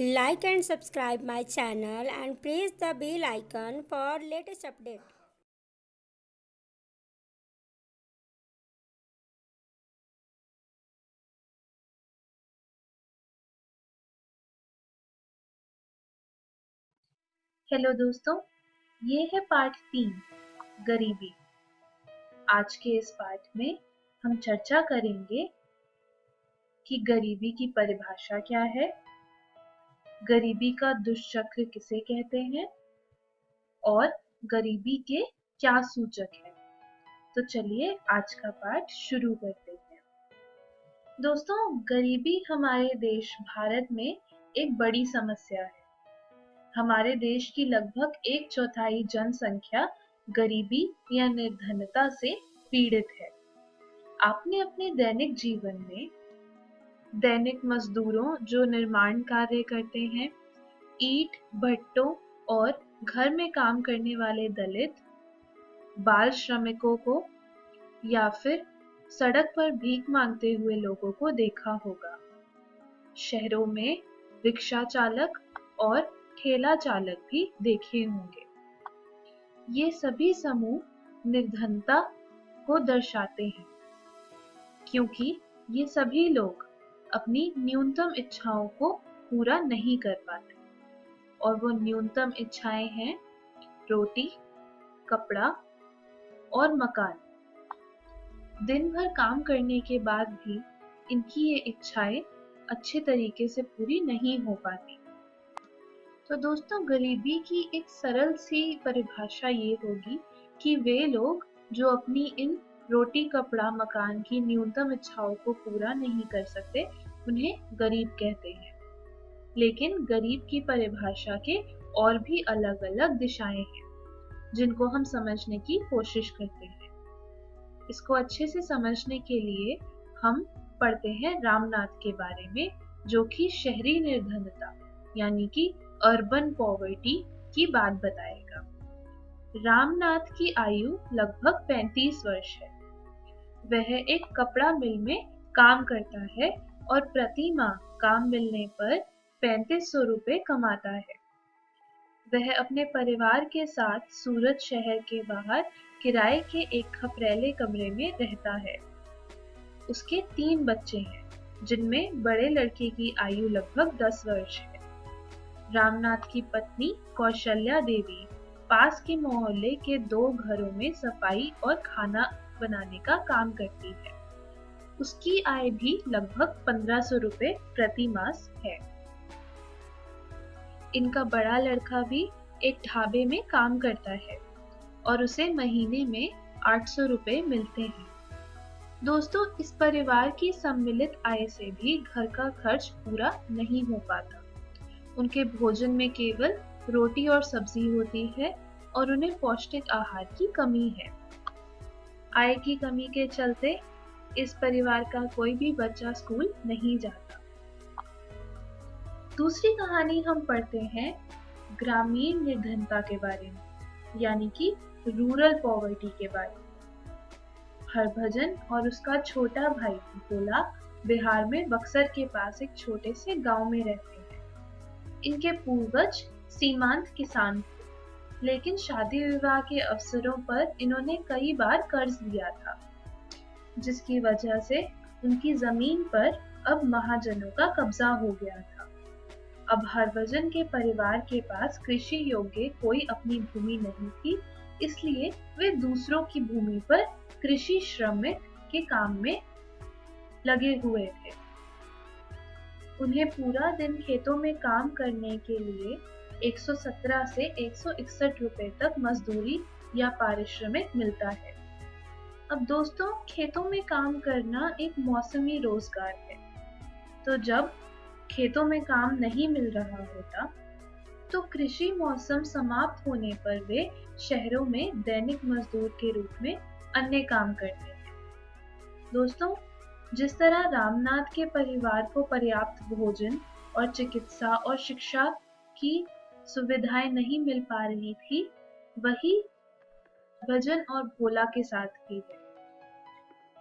Like and subscribe my channel and press the bell icon for latest update. Hello दोस्तों, ये है part 3 गरीबी। आज के इस पार्ट में हम चर्चा करेंगे कि गरीबी की परिभाषा क्या है, गरीबी का दुष्चक्र किसे कहते हैं और गरीबी के क्या सूचक हैं। तो चलिए आज का पार्ट शुरू करते हैं। दोस्तों, गरीबी हमारे देश भारत में एक बड़ी समस्या है। हमारे देश की लगभग 1/4 जनसंख्या गरीबी या निर्धनता से पीड़ित है। आपने अपने दैनिक जीवन में दैनिक मजदूरों जो निर्माण कार्य करते हैं, ईंट भट्टों और घर में काम करने वाले दलित, बाल श्रमिकों को या फिर सड़क पर भीख मांगते हुए लोगों को देखा होगा। शहरों में रिक्शा चालक और ठेला चालक भी देखे होंगे। ये सभी समूह निर्धनता को दर्शाते हैं, क्योंकि ये सभी लोग अपनी न्यूनतम इच्छाओं को पूरा नहीं कर पाते, और वो न्यूनतम इच्छाएं हैं रोटी, कपड़ा और मकान। दिन भर काम करने के बाद भी इनकी ये इच्छाएं अच्छे तरीके से पूरी नहीं हो पाती। तो दोस्तों, गरीबी की एक सरल सी परिभाषा ये होगी कि वे लोग जो अपनी इन रोटी, कपड़ा, मकान की न्यूनतम इच्छाओं को पूरा नहीं कर सकते, उन्हें गरीब कहते हैं। लेकिन गरीब की परिभाषा के और भी अलग-अलग दिशाएं हैं, जिनको हम समझने की कोशिश करते हैं। इसको अच्छे से समझने के लिए हम पढ़ते हैं रामनाथ के बारे में, जो कि शहरी निर्धनता यानी कि अर्बन पॉवर्टी की बात बताएगा। रामनाथ की आयु लगभग 35 वर्ष है। वह एक कपड़ा मिल में काम करता है और प्रति माह काम मिलने पर 3500 रुपए कमाता है। वह अपने परिवार के साथ सूरत शहर के बाहर किराए के एक खपरेले कमरे में रहता है। उसके 3 बच्चे हैं, जिनमें बड़े लड़के की आयु लगभग 10 वर्ष है। रामनाथ की पत्नी कौशल्या देवी पास के मोहल्ले के 2 घरों में सफाई और खाना बनाने का काम करती है। उसकी आय भी लगभग 1500 रुपए प्रति मास है। इनका बड़ा लड़का भी एक ढाबे में काम करता है और उसे महीने में 800 रुपए मिलते हैं। दोस्तों, इस परिवार की सम्मिलित आय से भी घर का खर्च पूरा नहीं हो पाता। उनके भोजन में केवल रोटी और सब्जी होती है और उन्हें पौष्टिक आहार की कमी है। आय की कमी के चलते इस परिवार का कोई भी बच्चा स्कूल नहीं जाता। दूसरी कहानी हम पढ़ते हैं ग्रामीण निर्धनता के बारे में, यानी कि रूरल पॉवर्टी के बारे में। हरभजन और उसका छोटा भाई भोला बिहार में बक्सर के पास एक छोटे से गांव में रहते हैं। इनके पूर्वज सीमांत किसान थे, लेकिन शादी विवाह के अवसरों पर इन्होंने कई बार कर्ज लिया था, जिसकी वजह से उनकी जमीन पर अब महाजनों का कब्जा हो गया था। अब हरभजन के परिवार के पास कृषि योग्य कोई अपनी भूमि नहीं थी, इसलिए वे दूसरों की भूमि पर कृषि श्रमिक के काम में लगे हुए थे। उन्हें पूरा दिन खेतों में काम करने के लिए 117 से 161 रुपए तक मजदूरी या पारिश्रमिक मिलता है। अब दोस्तों, खेतों में काम करना एक मौसमी रोजगार है, तो जब खेतों में काम नहीं मिल रहा होता, तो कृषि मौसम समाप्त होने पर वे शहरों में दैनिक मजदूर के रूप में अन्य काम करते हैं। दोस्तों, जिस तरह रामनाथ के परिवार को पर्याप्त भोजन और चिकित्सा और शिक्षा की सुविधाएं नहीं मिल पा रही थी, वही भजन और भोला के साथ भी है।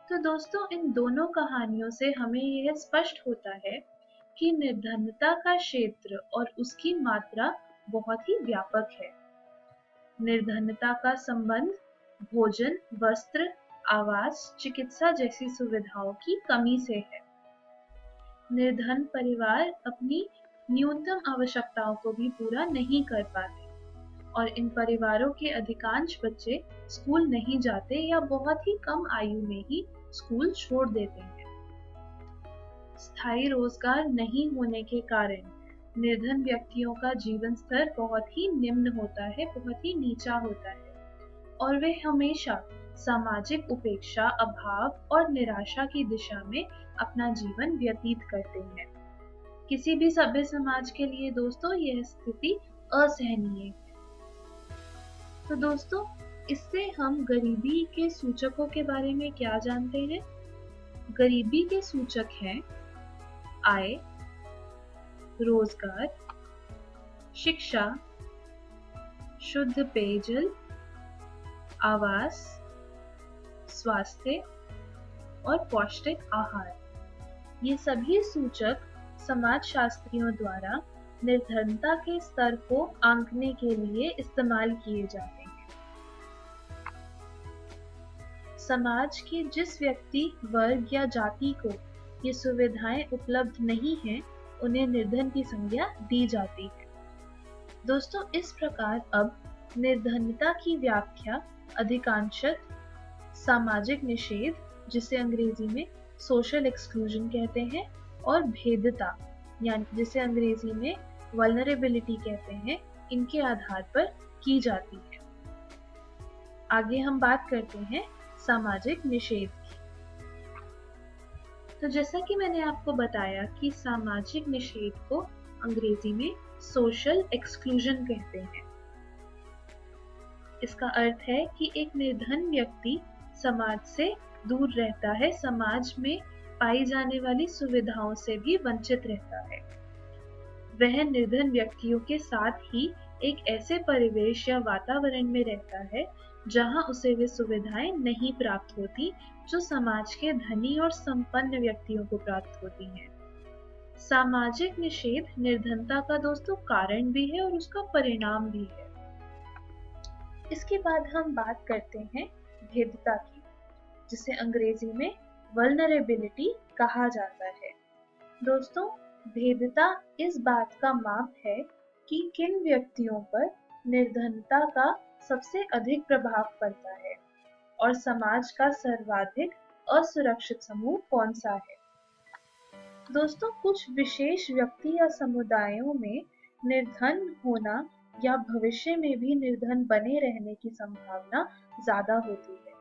तो दोस्तों, इन दोनों कहानियों से हमें यह स्पष्ट होता है कि निर्धनता का क्षेत्र और उसकी मात्रा बहुत ही व्यापक है। निर्धनता का संबंध भोजन, वस्त्र, आवास, चिकित्सा जैसी सुविधाओं की कमी से है। निर्धन परिवार अपनी न्यूनतम आवश्यकताओं को भी पूरा नहीं कर पाते और इन परिवारों के अधिकांश बच्चे स्कूल नहीं जाते या बहुत ही कम आयु में ही स्कूल छोड़ देते हैं। स्थायी रोजगार नहीं होने के कारण निर्धन व्यक्तियों का जीवन स्तर बहुत ही निम्न होता है, बहुत ही नीचा होता है और वे हमेशा सामाजिक उपेक्षा, अभाव और निराशा की दिशा में अपना जीवन व्यतीत करते हैं। किसी भी सभ्य समाज के लिए दोस्तों यह स्थिति असहनीय है। तो दोस्तों, इससे हम गरीबी के सूचकों के बारे में क्या जानते हैं? गरीबी के सूचक हैं आय, रोजगार, शिक्षा, शुद्ध पेयजल, आवास, स्वास्थ्य और पौष्टिक आहार। ये सभी सूचक समाजशास्त्रियों द्वारा निर्धनता के स्तर को आंकने के लिए इस्तेमाल किए जाते हैं। समाज के जिस व्यक्ति, वर्ग या जाति को ये सुविधाएं उपलब्ध नहीं हैं, उन्हें निर्धन की संज्ञा दी जाती है। दोस्तों, इस प्रकार अब निर्धनता की व्याख्या अधिकांशतः सामाजिक निषेध, जिसे अंग्रेजी में सोशल एक्सक्लूजन कहते हैं, और भेद्यता, यानी जिसे अंग्रेजी में वल्नरेबिलिटी कहते हैं, इनके आधार पर की जाती है। आगे हम बात करते हैं सामाजिक निषेध की। तो जैसा कि मैंने आपको बताया कि सामाजिक निषेध को अंग्रेजी में सोशल एक्सक्लूजन कहते हैं। इसका अर्थ है कि एक निर्धन व्यक्ति समाज से दूर रहता है, समाज में पाई जाने वाली सुविधाओं से भी वंचित रहता है। वह निर्धन व्यक्तियों के साथ ही एक ऐसे परिवेश या वातावरण में रहता है जहां उसे वे सुविधाएं नहीं प्राप्त होती जो समाज के धनी और संपन्न व्यक्तियों को प्राप्त होती हैं। सामाजिक निषेध निर्धनता का दोस्तों कारण भी है और उसका परिणाम भी है। इसके बाद हम बात करते हैं भेद्यता की, जिसे अंग्रेजी में वल्नरेबिलिटी कहा जाता है। दोस्तों, भेद्यता इस बात का माप है कि किन व्यक्तियों पर निर्धनता का सबसे अधिक प्रभाव पड़ता है और समाज का सर्वाधिक असुरक्षित समूह कौन सा है। दोस्तों, कुछ विशेष व्यक्ति या समुदायों में निर्धन होना या भविष्य में भी निर्धन बने रहने की संभावना ज्यादा होती है।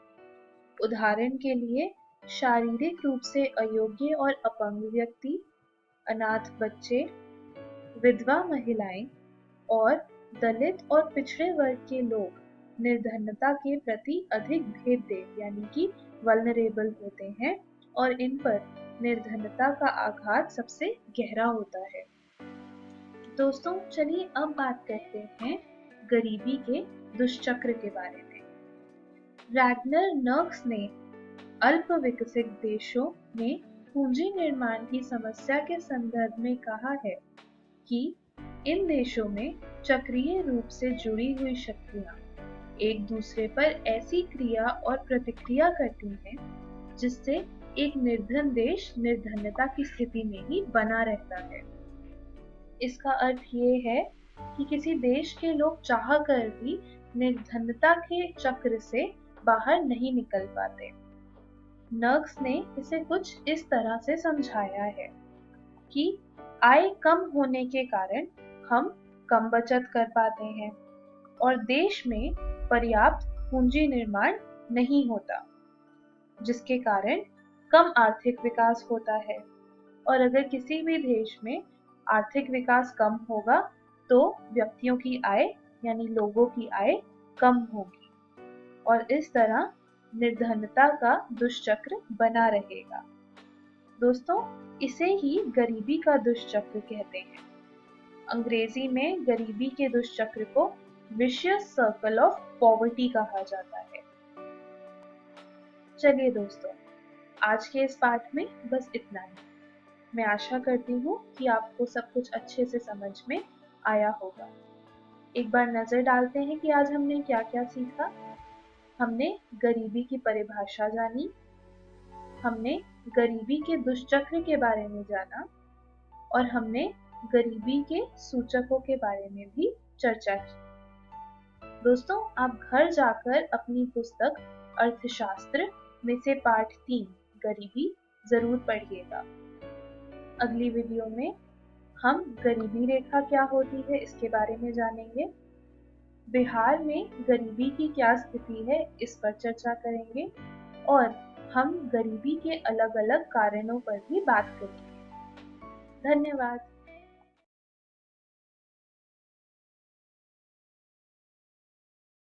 उदाहरण के लिए, शारीरिक रूप से अयोग्य और अपंग व्यक्ति, अनाथ बच्चे, विधवा महिलाएं और दलित और पिछड़े वर्ग के लोग निर्धनता के प्रति अधिक भेद्य यानी कि वल्नरेबल होते हैं और इन पर निर्धनता का आघात सबसे गहरा होता है। दोस्तों, चलिए अब बात करते हैं गरीबी के दुष्चक्र के बारे में। रैगनर नर्क्स ने अल्प विकसित देशों में पूंजी निर्माण की समस्या के संदर्भ में कहा है कि इन देशों में चक्रीय रूप से जुड़ी हुई शक्तियां एक दूसरे पर ऐसी क्रिया और प्रतिक्रिया करती हैं जिससे एक निर्धन देश निर्धनता की स्थिति में ही बना रहता है। इसका अर्थ ये है कि किसी देश के लोग चाह कर भी निर्धनता के चक्र से बाहर नहीं निकल पाते। नर्क्स ने इसे कुछ इस तरह से समझाया है कि आय कम होने के कारण हम कम बचत कर पाते हैं और देश में पर्याप्त पूंजी निर्माण नहीं होता, जिसके कारण कम आर्थिक विकास होता है। और अगर किसी भी देश में आर्थिक विकास कम होगा तो व्यक्तियों की आय यानी लोगों की आय कम होगी और इस तरह निर्धनता का दुष्चक्र बना रहेगा। दोस्तों, इसे ही गरीबी का दुष्चक्र कहते हैं। अंग्रेजी में गरीबी के दुष्चक्र को विशियस सर्कल ऑफ पॉवर्टी कहा जाता है। चलिए दोस्तों, आज के इस पाठ में बस इतना ही। मैं आशा करती हूँ कि आपको सब कुछ अच्छे से समझ में आया होगा। एक बार नज़र डालते हैं कि आज हमने क्या-क्या सीखा। हमने गरीबी की परिभाषा जानी, हमने गरीबी के दुष्चक्र के बारे में जाना और हमने गरीबी के सूचकों के बारे में भी चर्चा की। दोस्तों, आप घर जाकर अपनी पुस्तक अर्थशास्त्र में से पाठ 3 गरीबी जरूर पढ़िएगा। अगली वीडियो में हम गरीबी रेखा क्या होती है इसके बारे में जानेंगे। बिहार में गरीबी की क्या स्थिति है इस पर चर्चा करेंगे और हम गरीबी के अलग-अलग कारणों पर भी बात करेंगे। धन्यवाद।